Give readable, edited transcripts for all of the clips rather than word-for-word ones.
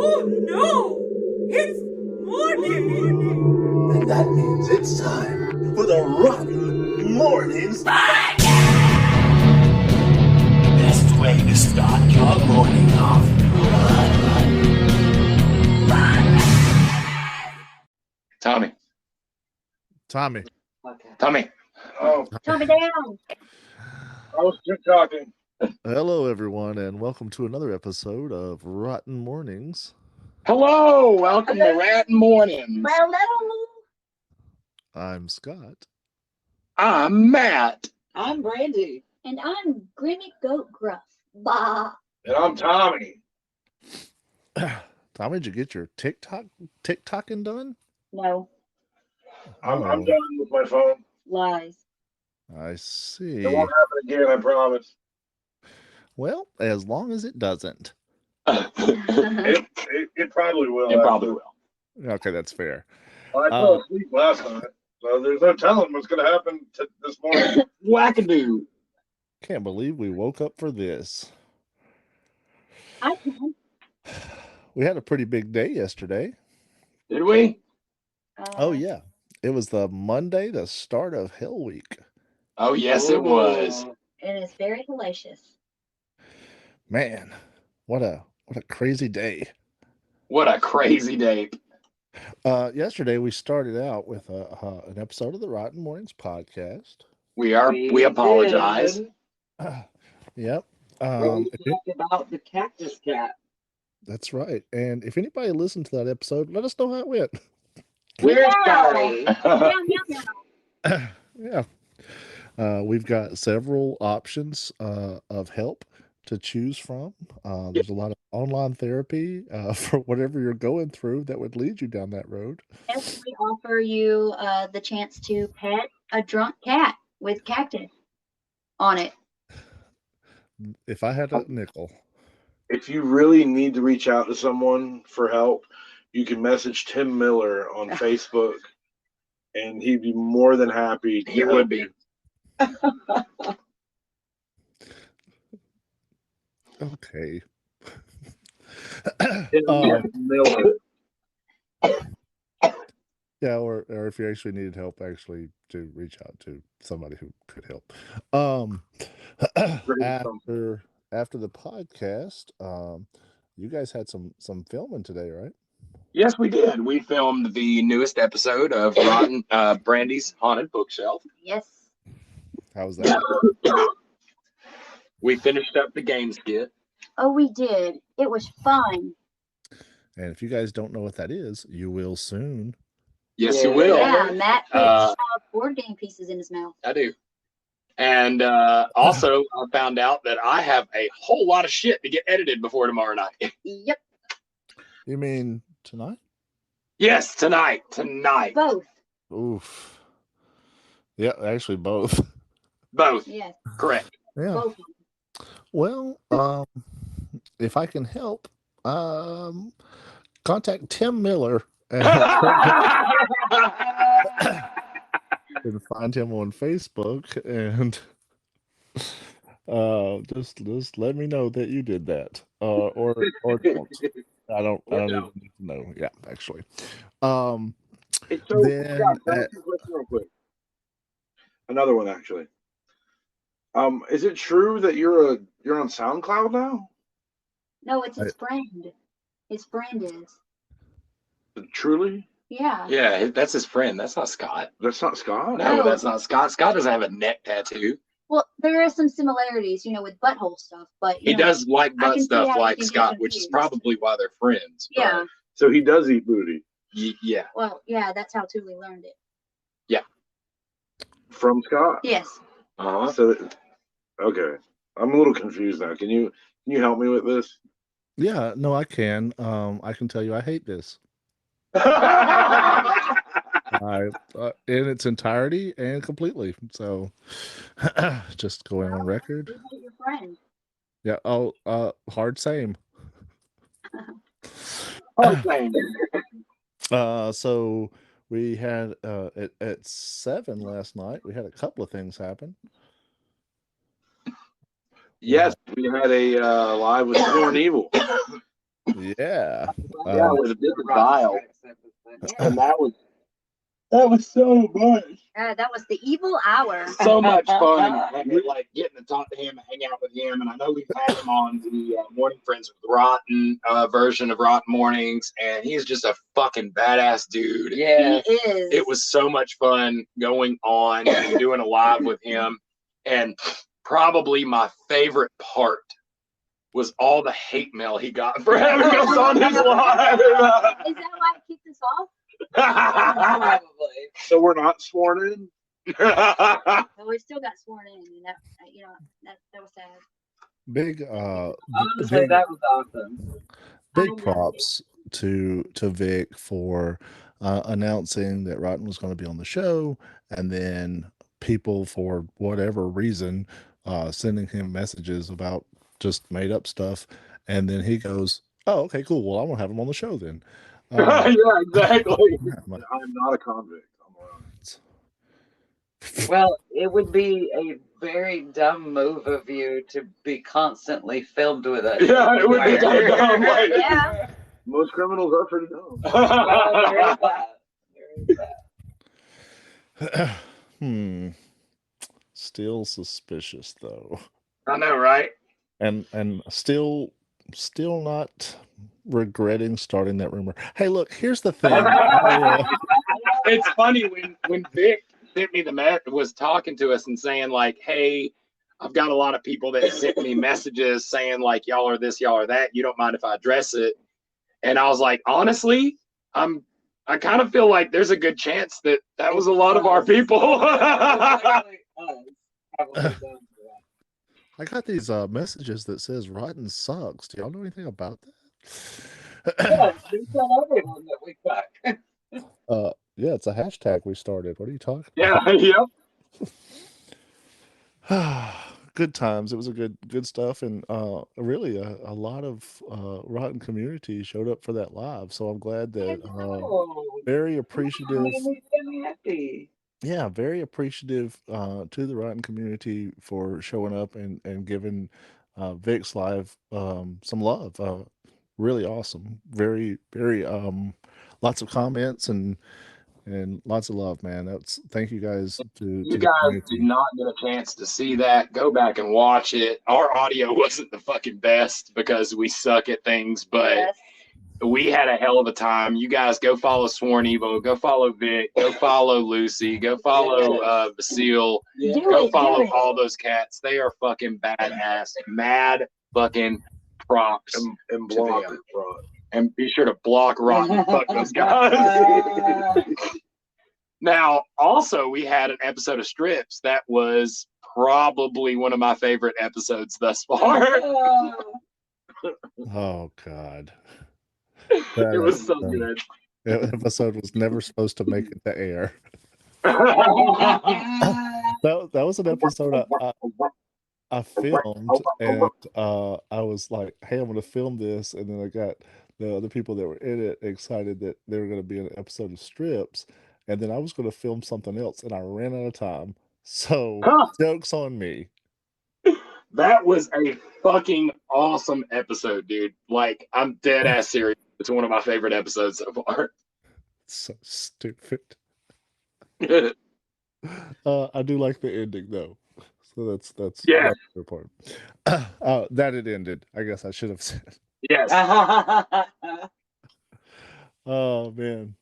Oh no! It's morning! And that means it's time for the Rotten Mournings Best way to start your morning off. Tommy. Oh, Tommy down. I was just talking. Hello, everyone, and welcome to another episode of Rotten Mornings. Hello, welcome to Rotten Mornings. Hello. I'm Scott. I'm Matt. I'm Brandy. And I'm Grimmy Goat Gruff. Bah. And I'm Tommy. Tommy, did you get your TikToking done? No. I'm Oh, done with my phone. Lies. I see. It won't happen again, I promise. Well, as long as it doesn't. It probably will. It probably will. Okay, that's fair. I fell asleep last night, so there's no telling what's going to happen this morning. Wackadoo. Can't believe we woke up for this. I can. We had a pretty big day yesterday. Did we? Oh, yeah. It was the Monday, the start of Hell Week. Oh, yes, it was. And it's very hellacious. Man, what a crazy day. What a crazy day. Yesterday we started out with an episode of the Rotten Mornings podcast. We apologize. Yep. We talked about the cactus cat. That's right. And if anybody listened to that episode, let us know how it went. We're Yeah. sorry. Yeah. We've got several options of help to choose from. There's a lot of online therapy for whatever you're going through that would lead you down that road. Yes, we offer you the chance to pet a drunk cat with cactus on it. If I had a nickel. If you really need to reach out to someone for help, you can message Tim Miller on Facebook, and he'd be more than happy to He would be. Okay. Tim Miller. Yeah, or if you actually needed help, actually to reach out to somebody who could help. After the podcast, you guys had some filming today, right? Yes, we did. We filmed the newest episode of Brandy's Haunted Bookshelf. Yes. How was that? We finished up the game skit. Oh, we did. It was fun. And if you guys don't know what that is, you will soon. Yes, you will. Yeah, Matt puts board game pieces in his mouth. I do. And also, I found out that I have a whole lot of shit to get edited before tomorrow night. Yep. You mean tonight? Yes, tonight. Both. Oof. Yeah, actually both. Both. Yes. Correct. Yeah. Both. Well, if I can help, contact Tim Miller and find him on Facebook and just let me know that you did that. Or don't. I don't even need to know. Yeah, actually. So, Then real quick. Another one, actually. Is it true that you're on SoundCloud now? No, it's his friend. His friend is. Truly? Yeah. Yeah, that's his friend. That's not Scott. That's not Scott? No, that's not Scott. Scott doesn't have a neck tattoo. Well, there are some similarities, with butthole stuff, but He does like I butt can see stuff how you like can get Scott, which is confused. probably why they're friends. but- Yeah. So he does eat booty Yeah. Well, yeah, that's how Thule learned it. from Scott? Yes. Uh-huh. So, okay. I'm a little confused now. Can you help me with this? yeah, no, I can. I can tell you I hate this. In its entirety and completely. So just going on record. You hate your friend. Yeah. Hard same. So we had at 7 last night. We had a couple of things happen. Yes, we had a live with Born Evil. Yeah. Yeah, with a different vial. Yeah. And that was so much. That was the evil hour. So much fun. And, like getting to talk to him and hang out with him. And I know we've had him on the Morning Friends with Rotten version of Rotten Mornings, and he's just a fucking badass dude. Yeah. He is. It was so much fun going on and doing a live with him. And probably my favorite part was all the hate mail he got for having us on his live. Is that why it kicked us off? Probably. So we're not sworn in? Well, we still got sworn in, and that that was sad. Big Honestly, big, that was awesome. big props to Vic for announcing that Rotten was going to be on the show, and then people for whatever reason sending him messages about just made up stuff, and then he goes, "Oh, okay, cool. Well, I'm gonna have him on the show then." Yeah, exactly. I'm like, I'm not a convict. I'm around. Well, it would be a very dumb move of you to be constantly filmed with us. Yeah, it would be kind of dumb. Like, Yeah. Most criminals are pretty dumb. Well, there is that. There is that. Still suspicious though, I know, right? and still not regretting starting that rumor. Hey, look, here's the thing. It's funny when Vic sent me was talking to us and saying like, "Hey, I've got a lot of people that sent me messages saying like, y'all are this, y'all are that. You don't mind if I address it?" And I was like, honestly, I kind of feel like there's a good chance that was a lot of our people. I got these messages that says Rotten sucks. Do y'all know anything about that? Yes, we tell everyone that we suck. Yeah, it's a hashtag we started. What are you talking Yeah, yep. about? Good times. It was a good stuff, and really a lot of Rotten community showed up for that live. So I'm glad that very appreciative. Makes me happy. Yeah, very appreciative to the Rotten community for showing up and giving Vic's live some love. Really awesome. Very lots of comments and lots of love, man. Thank you guys to You the guys community. did not get a chance to see that. Go back and watch it. Our audio wasn't the fucking best because we suck at things, but Yes. we had a hell of a time. You guys go follow Sworn Evo, go follow Vic, go follow Lucy, go follow Basile, Yeah. go follow all those cats. They are fucking badass. Mad fucking props. And to block them. it, bro. And be sure to block Rotten. Fuck those guys. Now, also, we had an episode of Strips that was probably one of my favorite episodes thus far. Oh God. It was so good. That episode was never supposed to make it to air. That was an episode I filmed, and I was like, "Hey, I'm going to film this," and then I got the other people that were in it excited that they were going to be in an episode of Strips, and then I was going to film something else, and I ran out of time. So joke's on me. That was a fucking awesome episode, dude. Like, I'm dead ass serious. It's one of my favorite episodes so far. So stupid. I do like the ending though. So that's Yeah. the important. That it ended. I guess I should have said. Yes. Oh man.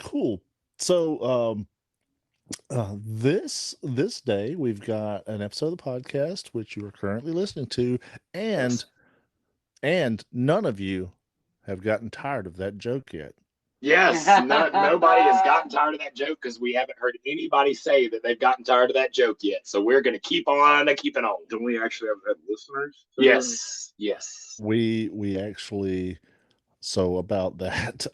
Cool. So this day we've got an episode of the podcast which you are currently listening to, and none of you have gotten tired of that joke yet. Yes. Nobody has gotten tired of that joke because we haven't heard anybody say that they've gotten tired of that joke yet. So we're going to keep on keeping on. Don't we actually have had listeners? Yes. Yes. We actually, so about that,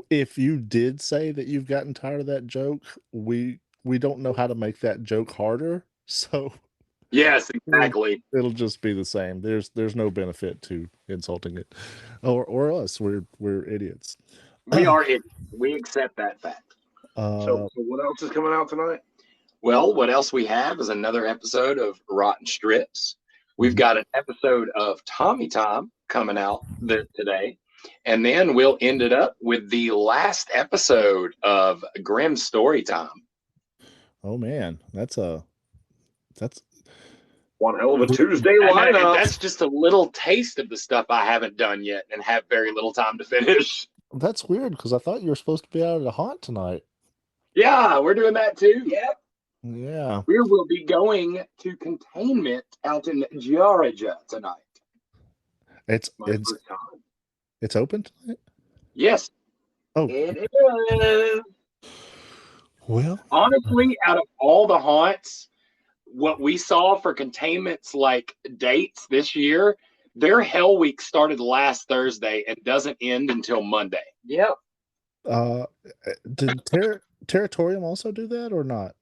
if you did say that you've gotten tired of that joke, we don't know how to make that joke harder, so Yes, exactly. it'll just be the same. There's no benefit to insulting it, or us. We're idiots. We are idiots. We accept that fact. So what else is coming out tonight? Well, what else we have is another episode of Rotten Strips. We've got an episode of Tommy Time coming out today. And then we'll end it up with the last episode of Grim Story Time. Oh man, that's One hell of a Tuesday And lineup. that's just a little taste of the stuff I haven't done yet and have very little time to finish. that's weird because I thought you were supposed to be out at a haunt tonight. Yeah, we're doing that too. Yep. Yeah, We will be going to containment out in Georgia tonight. it's First time. it's open tonight. Yes. Oh, It is. well, Honestly, out of all the haunts, what we saw for containment's like dates this year, their Hell Week started last Thursday and doesn't end until Monday. Yep. did Territorium also do that or not?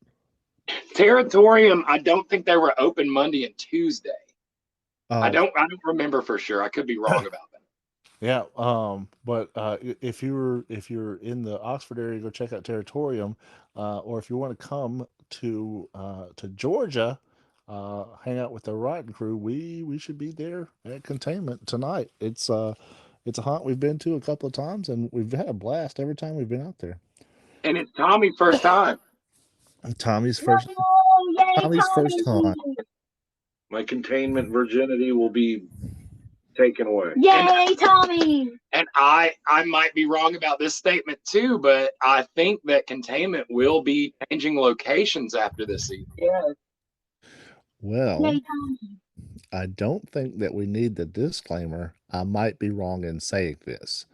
Territorium, I don't think they were open Monday and Tuesday. I Uh, don't remember for sure. I could be wrong about that. Yeah, but if you're in the Oxford area, go check out Territorium, or if you want to come to Georgia, hang out with the ROTN crew, we should be there at Containment tonight. It's a haunt we've been to a couple of times, and we've had a blast every time we've been out there. And it's Tommy's first time. Tommy's first haunt. My containment virginity will be taken away. Yay, Tommy! And I might be wrong about this statement too, but I think that containment will be changing locations after this season. Yes. Well, Yay, Tommy! I don't think that we need the disclaimer. I might be wrong in saying this.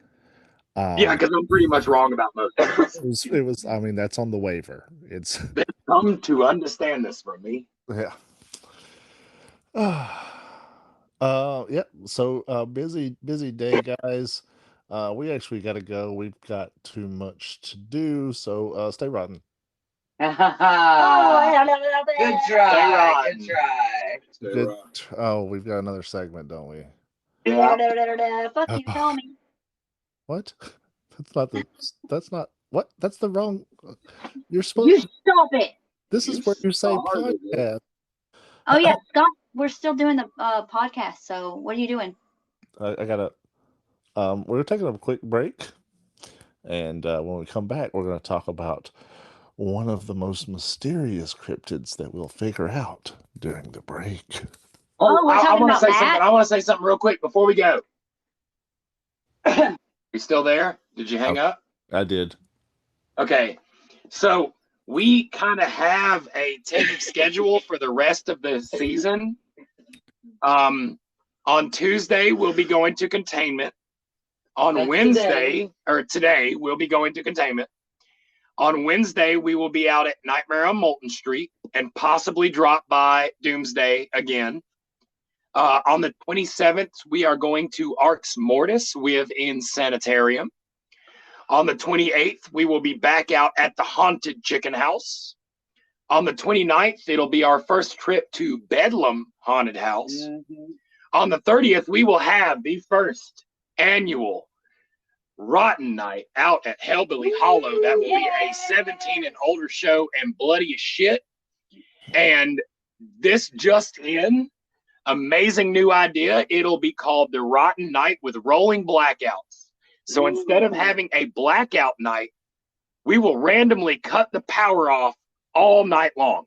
Yeah, because I'm pretty much wrong about most of this. it was. I mean, that's on the waiver. It's They've come to understand this from me. yeah. Yep. So busy day, guys. We actually got to go. We've got too much to do. So stay rotten. Good try. Right. Good try. Good. Oh, we've got another segment, don't we? Yeah. Fuck you, Tommy. What? That's not what? That's the wrong. You're You supposed. stop it. This is where you say started it. podcast. Oh yeah, Scott, we're still doing the podcast. So what are you doing? I gotta. We're taking a quick break, and when we come back, we're going to talk about one of the most mysterious cryptids that we'll figure out during the break. Oh, we're I talking want to about say that? something. I want to say something real quick before we go. You still there? Did you hang up? I did. Okay. So we kind of have a tentative schedule for the rest of the season. On Tuesday, we'll be going to containment. On That's Wednesday, or today, we'll be going to containment. On Wednesday, we will be out at Nightmare on Moulton Street and possibly drop by Doomsday again. On the 27th, we are going to Arx Mortis within Sanitarium. On the 28th, we will be back out at the Haunted Chicken House. On the 29th, it'll be our first trip to Bedlam Haunted House. Mm-hmm. On the 30th, we will have the first annual Rotten Night out at Hellbilly Hollow. That will be a 17 and older show and bloody as shit. And this just in, amazing new idea. It'll be called the Rotten Night with rolling blackouts. So instead of having a blackout night, we will randomly cut the power off all night long.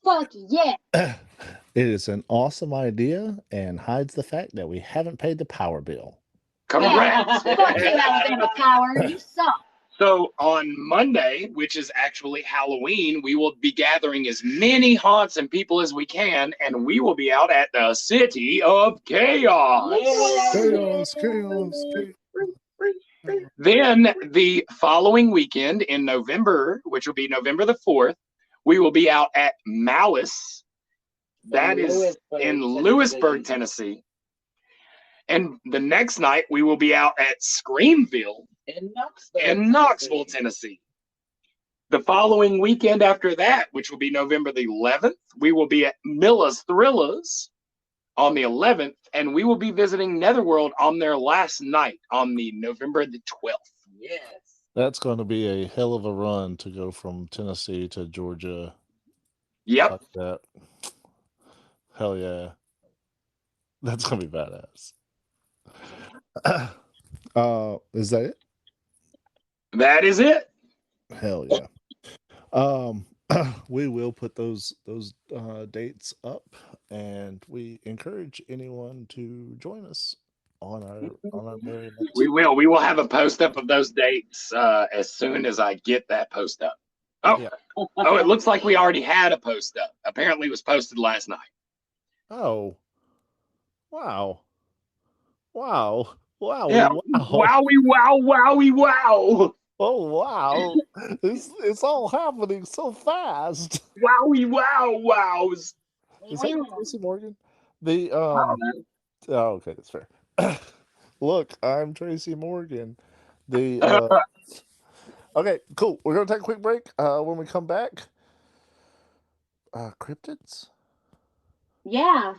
Fuck yeah. It is an awesome idea and hides the fact that we haven't paid the power bill. Correct. Fuck you, Alabama Power. You suck. So on Monday, which is actually Halloween, we will be gathering as many haunts and people as we can, and we will be out at the City of Chaos. Chaos. Then the following weekend in November, which will be November the 4th, we will be out at Malice. That is in Lewisburg, Tennessee. And the next night, we will be out at Screamville in Knoxville, Tennessee. The following weekend after that, which will be November the 11th, we will be at Milla's Thrillers on the 11th, and we will be visiting Netherworld on their last night on the November the 12th. Yes. That's going to be a hell of a run to go from Tennessee to Georgia. Yep. Like that. Hell yeah. That's going to be badass. Is that it? That is it. Hell yeah. We will put those dates up, and we encourage anyone to join us on our merry next. We will have a post up of those dates as soon as I get that post up. Oh, Yeah. Oh, it looks like we already had a post up. Apparently, it was posted last night. Oh, wow, wow, wow, Yeah. wow, Wowie, wow, wowie, wow. oh wow! It's all happening so fast. Wowie, wow, wows. Is that Tracy Morgan? The Oh, man. Oh, okay, that's fair. Look, I'm Tracy Morgan. The Okay, cool. We're gonna take a quick break. When we come back, cryptids. Yeah.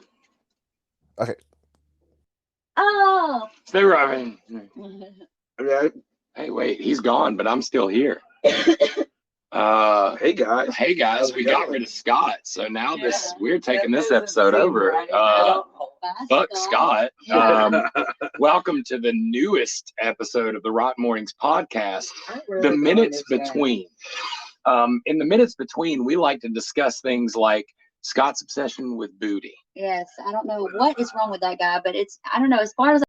Okay. Oh. Stay right. Okay. Hey, wait, he's gone, but I'm still here. Hey guys. Hey guys, How's it we got going? rid of Scott, so now we're taking this episode over. Fuck Scott. Welcome to the newest episode of the Rotten Mornings podcast, The Minutes Between. In the minutes between, we like to discuss things like Scott's obsession with booty. Yes, I don't know what is wrong with that guy, but I don't know, as far as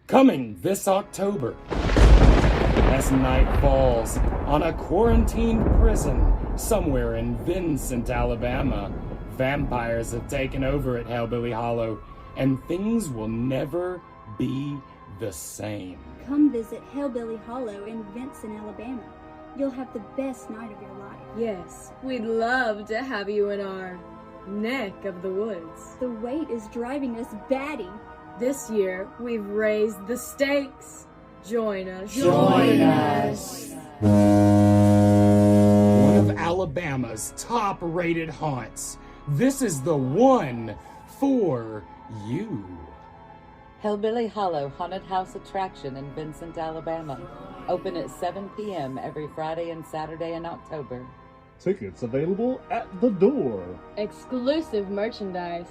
Coming this October, as night falls on a quarantined prison somewhere in Vincent, Alabama, vampires have taken over at Hellbilly Hollow, and things will never be the same. Come visit Hellbilly Hollow in Vincent, Alabama. You'll have the best night of your life. Yes, we'd love to have you in our neck of the woods. The wait is driving us batty. This year, we've raised the stakes. Join us. Join us. One of Alabama's top-rated haunts. This is the one for you. Hellbilly Hollow Haunted House Attraction in Vincent, Alabama. Open at 7 p.m. every Friday and Saturday in October. Tickets available at the door. Exclusive merchandise,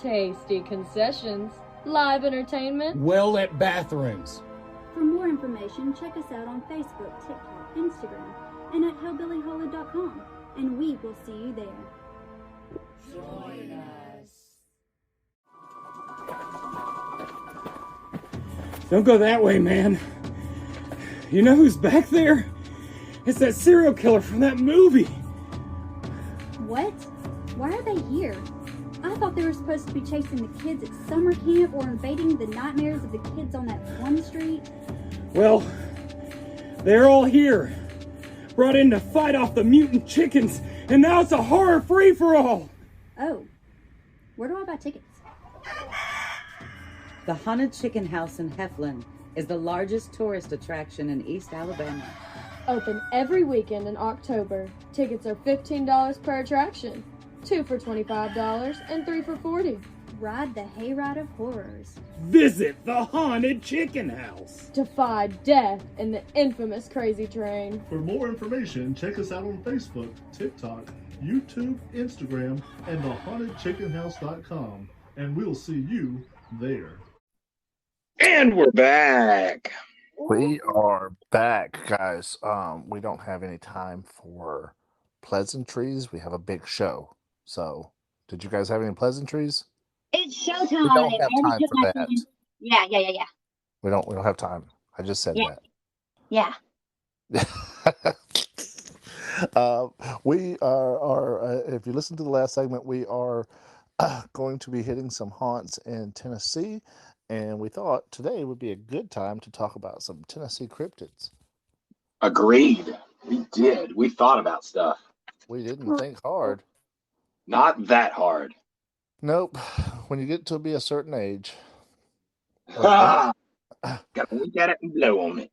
tasty concessions, live entertainment. Well-lit bathrooms. For more information, check us out on Facebook, TikTok, Instagram, and at hellbillyhollow.com. And we will see you there. Join us. Don't go that way, man. You know who's back there? It's that serial killer from that movie. What? Why are they here? I thought they were supposed to be chasing the kids at summer camp or invading the nightmares of the kids on that one street. Well, they're all here. Brought in to fight off the mutant chickens, and now it's a horror free-for-all. Oh. Where do I buy tickets? The Haunted Chicken House in Heflin is the largest tourist attraction in East Alabama. Open every weekend in October. Tickets are $15 per attraction. 2 for $25 and 3 for $40. Ride the hayride of horrors. Visit the Haunted Chicken House. Defy death in the infamous Crazy Train. For more information, check us out on Facebook, TikTok, YouTube, Instagram, and thehauntedchickenhouse.com. And we'll see you there. And we're back. We are back, guys. We don't have any time for pleasantries. We have a big show. So, did you guys have any pleasantries? it's showtime. We don't have I time already took for my that. phone. Yeah. We don't have time. I just said Yeah. that. We are if you listen to the last segment, we are going to be hitting some haunts in Tennessee, and we thought today would be a good time to talk about some Tennessee cryptids. Agreed. We did. We thought about stuff. We didn't think hard. Not that hard. Nope. When you get to be a certain age. Gotta look at it and blow on it.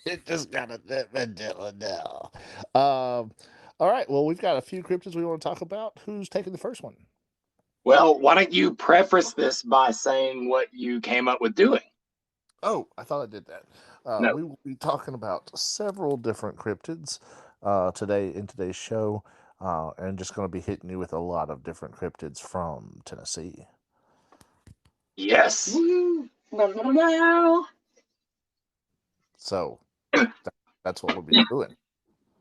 It just got a vanilla now. All right. Well, we've got a few cryptids we want to talk about. Who's taking the first one? Well, why don't you preface this by saying what you came up with doing? Oh, I thought I did that. No. We will be talking about several different cryptids today in today's show, and just going to be hitting you with a lot of different cryptids from Tennessee. Yes. So that's what we'll be doing.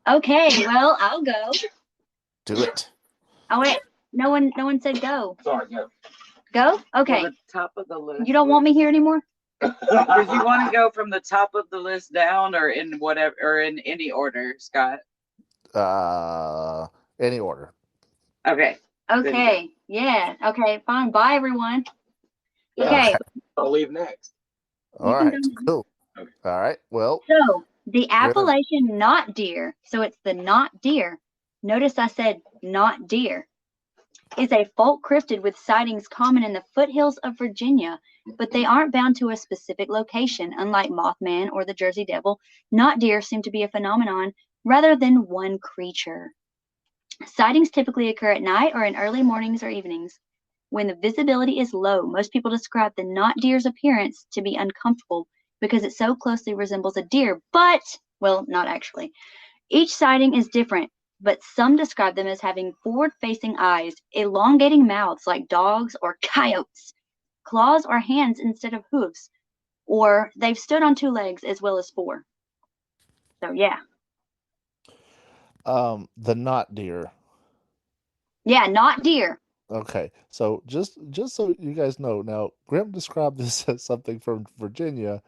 Okay, well, I'll go. Do it. Oh wait, no one said go. Sorry, no. Go? Okay. From the top of the list. You don't want me here anymore? Did you want to go from the top of the list down, or in whatever, or in any order, Scott? Any order. Okay. Okay. Yeah. Okay. Fine. Bye, everyone. Yeah. Okay. I'll leave next. All can right. go. Cool. Okay. All right. Well, So the gonna- appellation not deer, so it's the not deer. Notice I said not deer. Is a folk cryptid with sightings common in the foothills of Virginia, but they aren't bound to a specific location. Unlike Mothman or the Jersey Devil, not deer seem to be a phenomenon rather than one creature. Sightings typically occur at night or in early mornings or evenings. When the visibility is low, most people describe the not deer's appearance to be uncomfortable because it so closely resembles a deer, but, well, not actually. Each sighting is different, but some describe them as having forward-facing eyes, elongating mouths like dogs or coyotes, claws or hands instead of hooves, or they've stood on 2 legs as well as 4. So, yeah. the not deer. Yeah, not deer. Okay, so just so you guys know, now Grim described this as something from Virginia,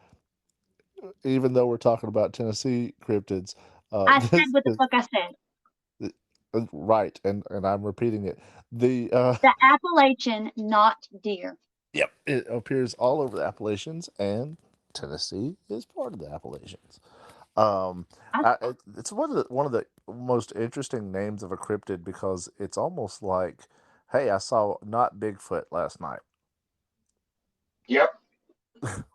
even though we're talking about Tennessee cryptids. I said what the fuck I said. Right, and I'm repeating it. The The Appalachian not deer. Yep, it appears all over the Appalachians, and Tennessee is part of the Appalachians. It's one of the most interesting names of a cryptid because it's almost like, hey, I saw not Bigfoot last night. Yep.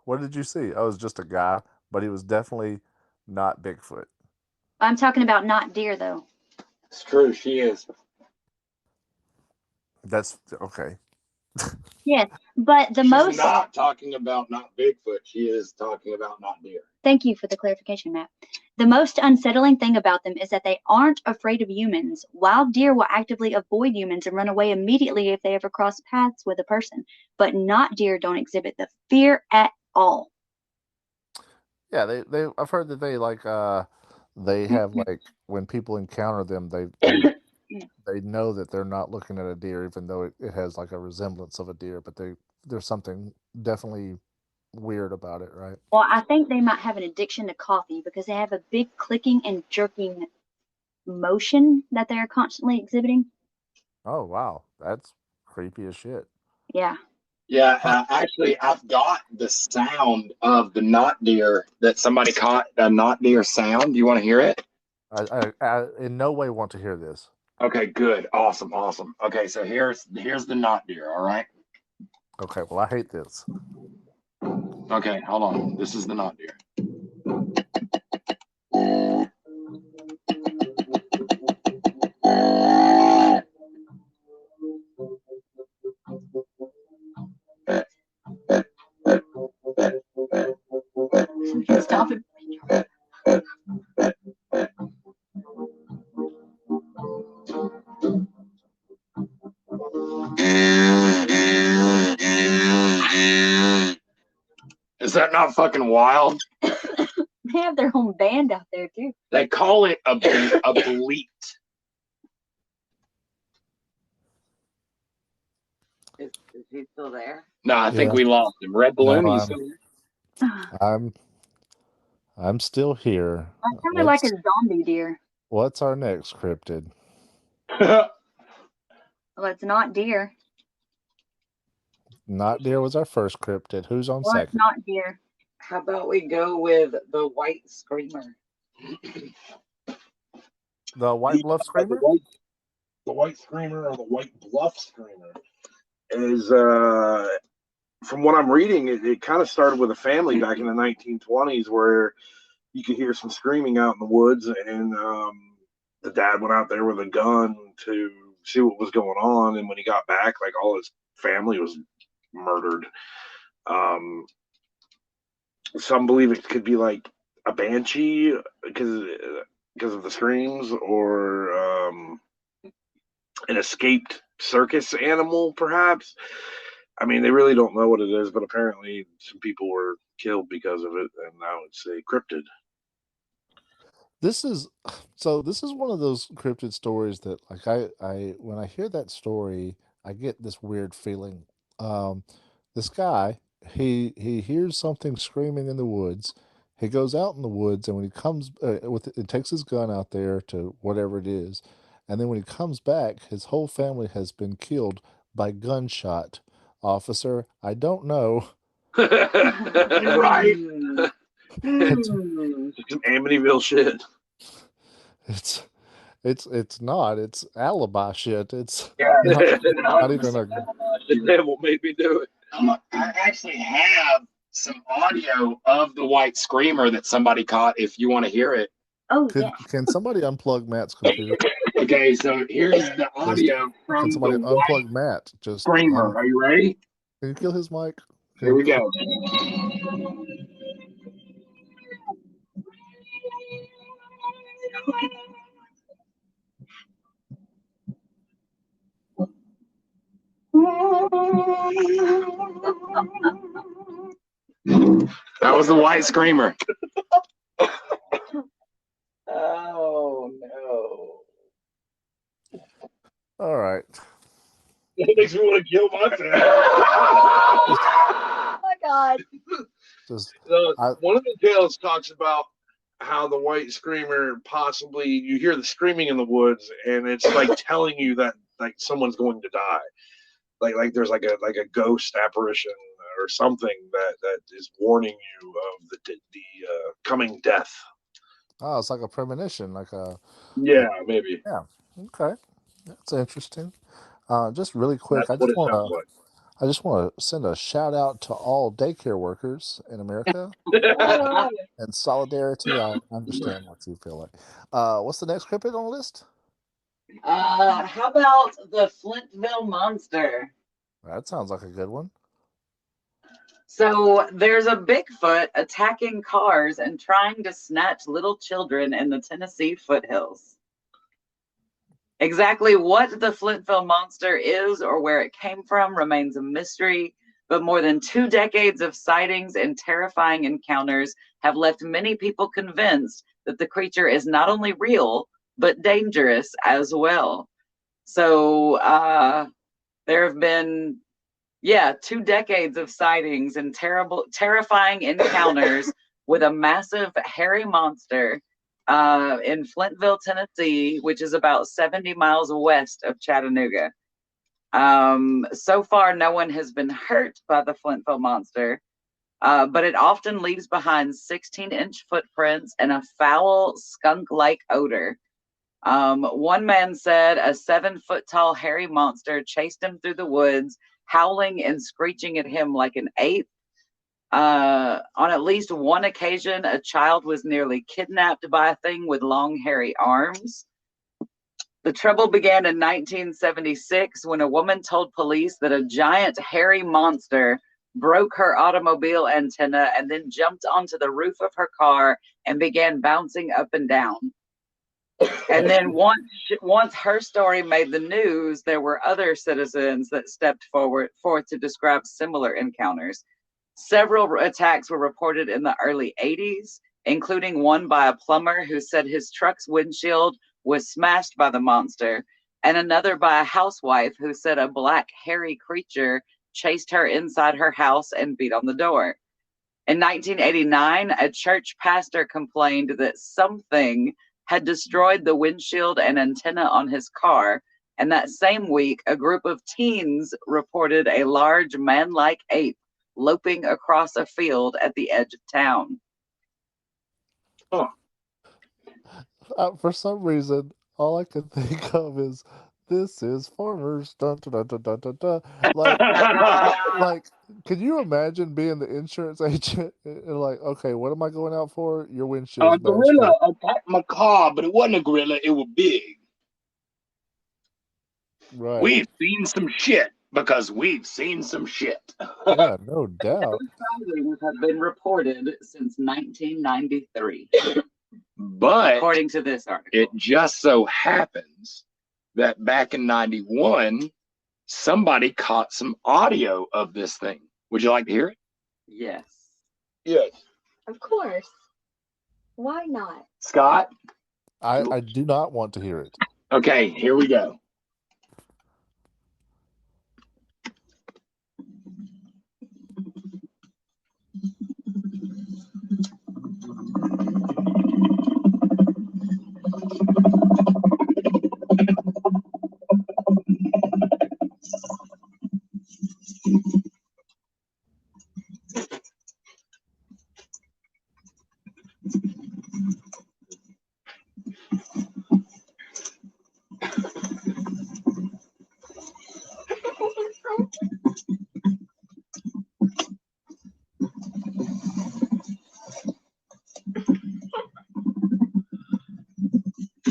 What did you see? I was just a guy, but he was definitely not Bigfoot. I'm talking about not deer, though. It's true. She is. That's okay. Yes, but the She's most... not talking about not Bigfoot. She is talking about not deer. Thank you for the clarification, Matt. The most unsettling thing about them is that they aren't afraid of humans. Wild deer will actively avoid humans and run away immediately if they ever cross paths with a person, but not deer don't exhibit the fear at all. Yeah, they I've heard that they they have like when people encounter them, they know that they're not looking at a deer, even though it has like a resemblance of a deer, but there's something definitely weird about it, right? Well, I think they might have an addiction to coffee because they have a big clicking and jerking motion that they're constantly exhibiting. Oh wow, that's creepy as shit. Yeah. Yeah, actually, I've got the sound of the not deer that somebody caught, a not deer sound. Do you want to hear it? I in no way want to hear this. Okay, good. Awesome. Okay, so here's the not deer, all right? Okay, well, I hate this. Okay, hold on. This is the not deer. Stop it. Is that not fucking wild? They have their own band out there too. They call it a bleat. Is he still there? No, I think Yeah. we lost him. Red balloon. No, You still there? I'm still here. I kind of like a zombie deer. What's our next cryptid? Well, it's not deer. Not deer was our first cryptid. Who's on Well, it's second? not deer. How about we go with the white screamer? The white bluff screamer? The white screamer or the white bluff screamer is, from what I'm reading, it kind of started with a family back in the 1920s where you could hear some screaming out in the woods, and the dad went out there with a gun to see what was going on, and when he got back, like, all his family was murdered. Some believe it could be like a banshee because of the screams, or an escaped circus animal, perhaps. I mean, they really don't know what it is, but apparently some people were killed because of it, and now it's a cryptid. This is one of those cryptid stories that, like, I when I hear that story, I get this weird feeling. Um, this guy, he hears something screaming in the woods. He goes out in the woods, and when he comes with it, takes his gun out there to whatever it is, and then when he comes back, his whole family has been killed by gunshot. Officer, I don't know. Right? It's Some Amityville shit. it's not. It's alibi shit. It's Yeah, not even a. The devil made me do it. I actually have some audio of the white screamer that somebody caught. If you want to hear it. Oh, Can somebody unplug Matt's computer? Okay, so here's the audio from Can somebody the white unplug Matt? Just screamer. Are you ready? Can you kill his mic? Here we go. That was the white screamer. Oh no. All right. That makes me want to kill myself. Oh my God. One of the tales talks about how the white screamer possibly, you hear the screaming in the woods, and it's like telling you that like someone's going to die. Like there's like a ghost apparition or something that is warning you of the coming death. Oh, it's like a premonition, Maybe. Yeah. Okay. That's interesting. Just really quick, That's what it sounds like. I just want to send a shout out to all daycare workers in America. And solidarity. I understand what you feel like. What's the next cryptid on the list? How about the Flintville Monster? That sounds like a good one. So there's a Bigfoot attacking cars and trying to snatch little children in the Tennessee foothills. Exactly what the Flintville Monster is or where it came from remains a mystery, but more than 2 decades of sightings and terrifying encounters have left many people convinced that the creature is not only real, but dangerous as well. So there have been 2 decades of sightings and terrifying encounters with a massive hairy monster in Flintville, Tennessee, which is about 70 miles west of Chattanooga. So far, no one has been hurt by the Flintville Monster, but it often leaves behind 16-inch footprints and a foul, skunk-like odor. One man said a 7-foot-tall hairy monster chased him through the woods, howling and screeching at him like an ape. On at least one occasion, a child was nearly kidnapped by a thing with long, hairy arms. The trouble began in 1976 when a woman told police that a giant, hairy monster broke her automobile antenna and then jumped onto the roof of her car and began bouncing up and down. And then once her story made the news, there were other citizens that stepped forth to describe similar encounters. Several attacks were reported in the early 80s, including one by a plumber who said his truck's windshield was smashed by the monster, and another by a housewife who said a black, hairy creature chased her inside her house and beat on the door. In 1989, a church pastor complained that something had destroyed the windshield and antenna on his car, and that same week, a group of teens reported a large man-like ape loping across a field at the edge of town. Oh. For some reason, all I can think of is, this is farmers. Dun, dun, dun, dun, dun, dun. Like, can you imagine being the insurance agent and like, okay, what am I going out for? Your windshield's A gorilla attacked my car, but it wasn't a gorilla. It was big. Right. We've seen some shit because we've seen some shit. Yeah, no doubt. Sightings have been reported since 1993. But according to this article, it just so happens that back in 91, somebody caught some audio of this thing. Would you like to hear it? Yes. Yes. Of course. Why not? Scott? I do not want to hear it. Okay, here we go.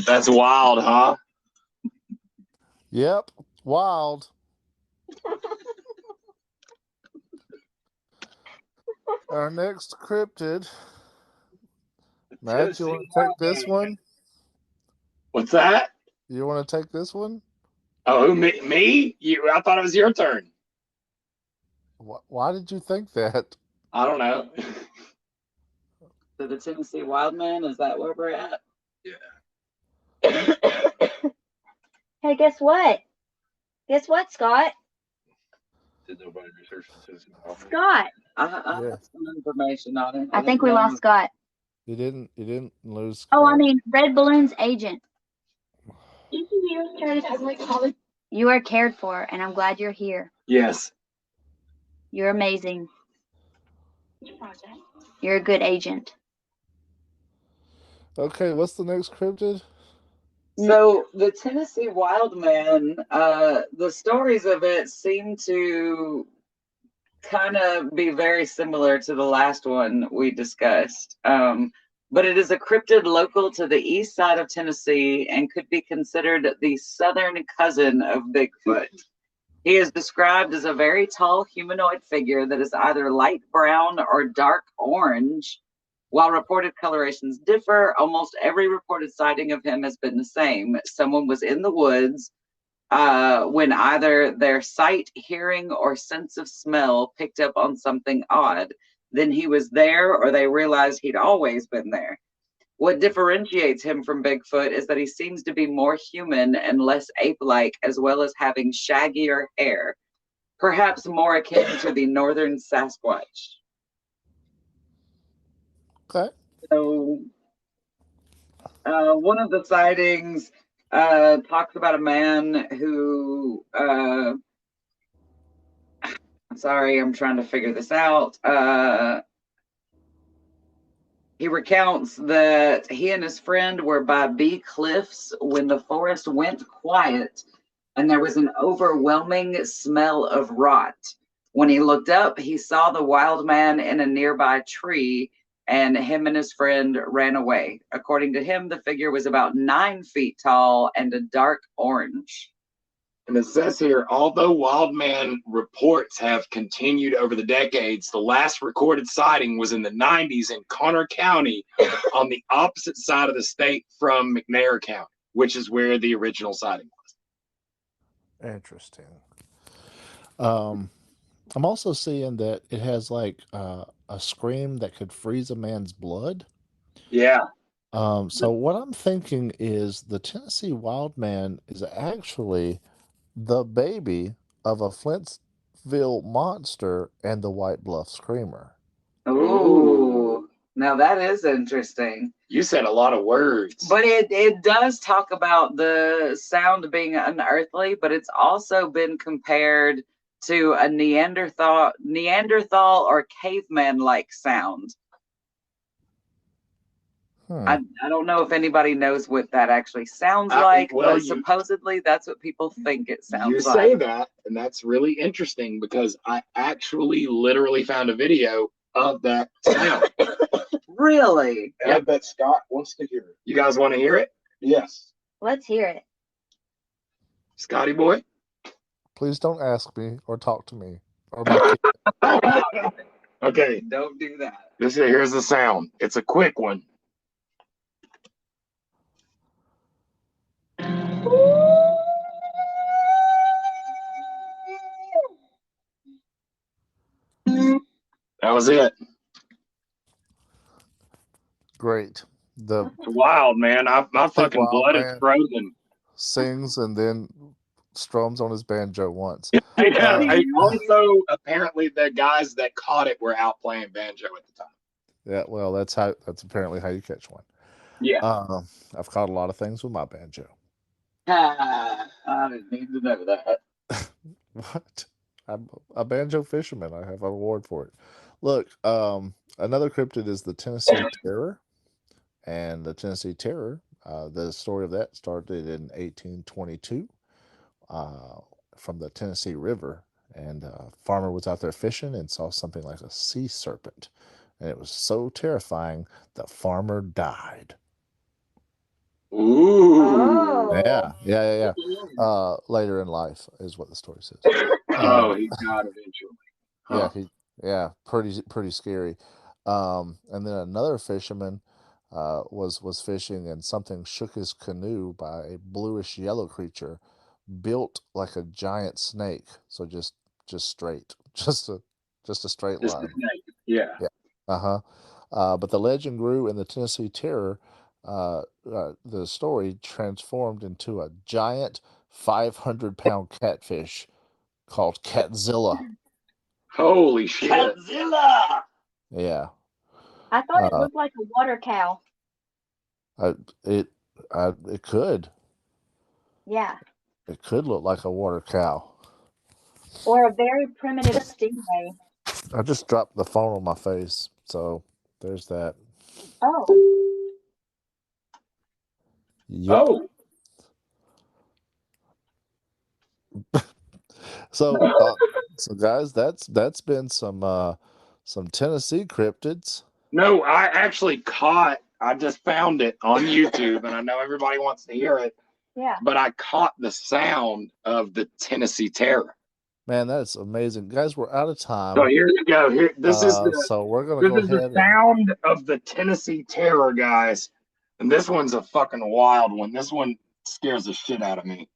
That's wild, huh? Yep, wild. Our next cryptid. Matt, you want to take this one? What's that? You want to take this one? Oh, me? You? I thought it was your turn. Why did you think that? I don't know. So the Tennessee Wildman, is that where we're at? Yeah. Hey, guess what? Guess what, Scott? Did nobody research the Tennessee Wildman? Scott. I Yeah. have some information on it. I think we lost Scott. You didn't lose. Oh, I mean, Red Balloon's agent. You are cared for, and I'm glad you're here. Yes. You're amazing. You're a good agent. Okay, what's the next cryptid? So the Tennessee Wildman, the stories of it seem to kind of be very similar to the last one we discussed. But it is a cryptid local to the east side of Tennessee and could be considered the southern cousin of Bigfoot. He is described as a very tall humanoid figure that is either light brown or dark orange. While reported colorations differ, almost every reported sighting of him has been the same. Someone was in the woods when either their sight, hearing, or sense of smell picked up on something odd. Then he was there, or they realized he'd always been there. What differentiates him from Bigfoot is that he seems to be more human and less ape-like, as well as having shaggier hair, perhaps more akin to the northern Sasquatch. Okay. So, one of the sightings talks about a man who, sorry, I'm trying to figure this out. He recounts that he and his friend were by Bee Cliffs when the forest went quiet and there was an overwhelming smell of rot. When he looked up, he saw the wild man in a nearby tree, and him and his friend ran away. According to him, the figure was about 9 feet tall and a dark orange. And it says here, although wildman reports have continued over the decades, the last recorded sighting was in the 90s in Conner County on the opposite side of the state from McNair County, which is where the original sighting was. Interesting. I'm also seeing that it has like a scream that could freeze a man's blood. Yeah. So what I'm thinking is the Tennessee Wildman is actually the baby of a Flintsville monster and the White Bluff Screamer. Ooh, now that is interesting. You said a lot of words. But it does talk about the sound being unearthly, but it's also been compared to a Neanderthal or caveman-like sound. I don't know if anybody knows what that actually sounds like, but supposedly that's what people think it sounds like. You say that, and that's really interesting because I actually literally found a video of that sound. Really? And I bet Scott wants to hear it. You guys want to hear it? Yes. Let's hear it. Scotty boy? Please don't ask me or talk to me. Or my kid. Okay. Don't do that. Here's the sound. It's a quick one. That was it. Great. The It's wild, man. My fucking Wild blood is Man frozen. sings and then strums on his banjo once. Yeah, also, apparently, the guys that caught it were out playing banjo at the time. Yeah, well, that's apparently how you catch one. Yeah. I've caught a lot of things with my banjo. I didn't need to know that. What? I'm a banjo fisherman. I have an award for it. Look, another cryptid is the Tennessee Terror. And the Tennessee Terror, the story of that started in 1822 from the Tennessee River. And a farmer was out there fishing and saw something like a sea serpent. And it was so terrifying, the farmer died. Ooh. Oh. Yeah. Later in life is what the story says. Oh, he died eventually. Huh. Yeah, pretty scary. And then another fisherman was fishing, and something shook his canoe by a bluish yellow creature, built like a giant snake. So just straight, just a straight Just line. a snake. Yeah. But the legend grew, and the Tennessee Terror, the story transformed into a giant 500-pound catfish called Catzilla. Holy shit. Godzilla! Yeah. I thought it looked like a water cow. It could. Yeah. It could look like a water cow. Or a very primitive stingray. I just dropped the phone on my face, so there's that. Oh. Yep. Oh. So guys, that's been some Tennessee cryptids. No, I just found it on YouTube, and I know everybody wants to hear it. Yeah. But I caught the sound of the Tennessee Terror. Man, that's amazing. Guys, we're out of time. So here you go. So we're gonna go ahead. The sound of the Tennessee Terror, guys. And this one's a fucking wild one. This one scares the shit out of me.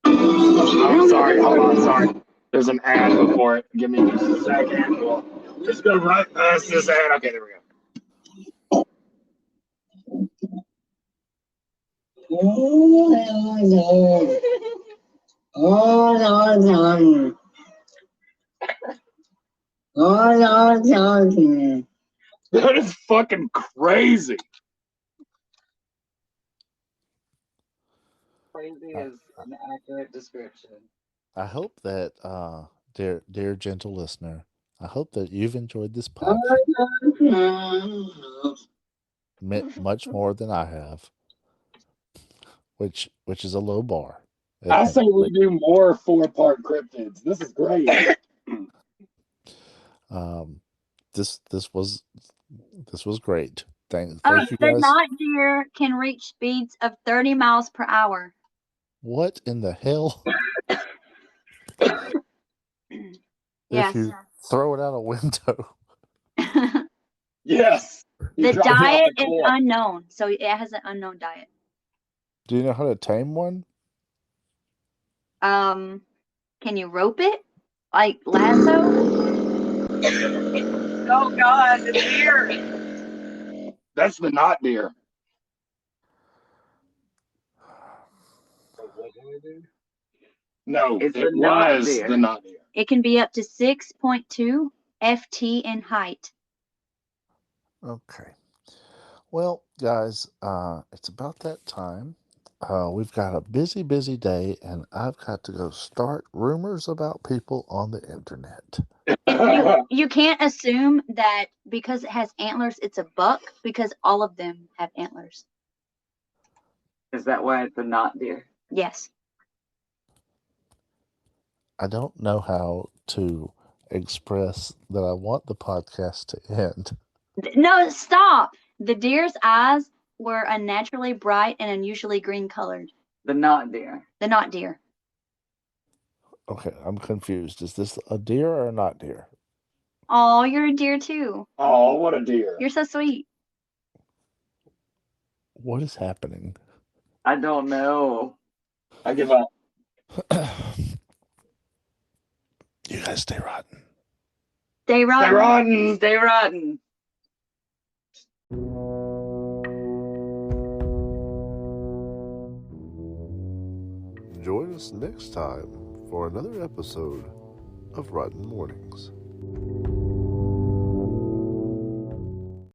I'm sorry. Hold on. Sorry. There's an ad before it. Give me just a second. We'll just go right past this ad. Okay, there we go. That is fucking crazy. Crazy is an accurate description. I hope that, dear gentle listener, I hope that you've enjoyed this podcast much more than I have, which is a low bar. I say we do more 4-part cryptids. This is great. This was great. Thank you The guys. knot deer can reach speeds of 30 miles per hour. What in the hell? Yes. If you throw it out a window. Yes. The diet is unknown, so it has an unknown diet. Do you know how to tame one? Can you rope it? Like lasso? Oh God, the deer! That's the knot deer. No, It's it the knot was deer. the knot deer. It can be up to 6.2 ft in height. Okay. Well, guys, it's about that time. We've got a busy day, and I've got to go start rumors about people on the internet. You can't assume that because it has antlers, it's a buck, because all of them have antlers. Is that why it's a knot deer? Yes. I don't know how to express that I want the podcast to end. No, stop. The deer's eyes were unnaturally bright and unusually green colored. The knot deer. The knot deer. Okay, I'm confused. Is this a deer or a not deer? Oh, you're a deer too. Oh, what a deer. You're so sweet. What is happening? I don't know. I give up. guys stay rotten. Stay rotten. Stay rotten. Stay rotten. Join us next time for another episode of Rotten Mornings.